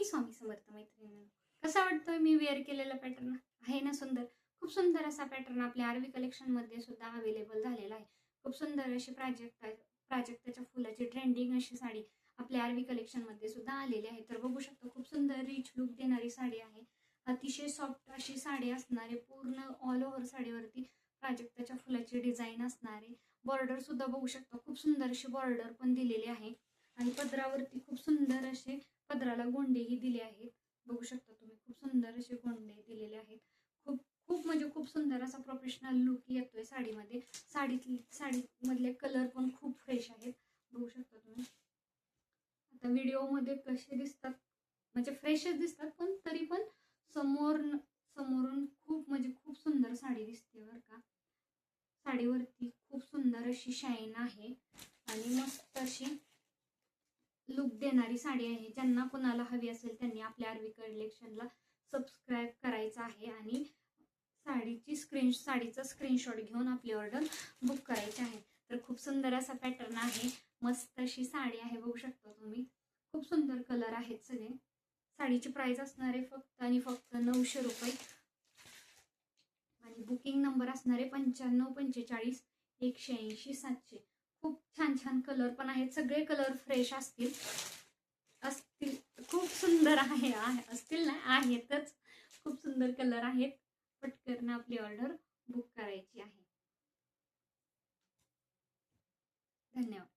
श्री स्वामी समर्थ मैत्रिणींनो, कसा वाटतोय मी वेअर केलेला पॅटर्न? आहे ना सुंदर? खूप सुंदर असा पॅटर्न आपल्या आरवी कलेक्शन मध्ये सुद्धा अवेलेबल झालेला आहे. खूप सुंदर अशी प्राजक्ताच्या फुलाची ट्रेंडिंग अशी साडी आपल्या आरवी कलेक्शन मध्ये सुद्धा आलेली आहे. तर बघू शकतो खूप सुंदर रिच लुक देणारी साडी आहे. अतिशय सॉफ्ट अशी साडी असणारे, पूर्ण ऑल ओव्हर साडीवरती प्राजक्ताच्या फुलाची डिझाईन असणारे. बॉर्डर सुद्धा बघू शकतो, खूप सुंदर अशी बॉर्डर पण दिलेली आहे आणि पदरावरती खूप सुंदर असे पदराला गोंडेही दिले आहेत. बघू शकता तुम्ही, खूप सुंदर असे गोंडे दिलेले आहेत. खूप खूप म्हणजे खूप सुंदर असा प्रोफेशनल लुक येतोय साडीमध्ये. साडीमधले कलर पण खूप फ्रेश आहेत. बघू शकता तुम्ही. आता व्हिडिओमध्ये कसे दिसतात म्हणजे फ्रेशच दिसतात, पण तरी पण समोरून खूप म्हणजे खूप सुंदर साडी दिसते बरं का. साडीवरती खूप सुंदर अशी शाईन आहे आणि मस्त अशी लुक देणारी साडी आहे. ज्यांना कोणाला हवी असेल त्यांनी आपल्या आरवी कलेक्शनला सबस्क्राईब करायचं आहे आणि साडीचा स्क्रीनशॉट घेऊन आपली ऑर्डर बुक करायची आहे. तर खूप सुंदर असा पॅटर्न आहे, मस्त अशी साडी आहे. बघू शकता तुम्ही, खूप सुंदर कलर आहेत सगळे. साडीची प्राइस असणार आहे फक्त आणि फक्त 900 रुपये आणि बुकिंग नंबर असणार आहे 9545 180 700. खूप छान छान कलर पण आहेत, सगळे कलर फ्रेश असतील. खूप सुंदर आहे. असतील ना, आहेतच. खूप सुंदर कलर आहेत. पटकन आपली ऑर्डर बुक करायची आहे. धन्यवाद.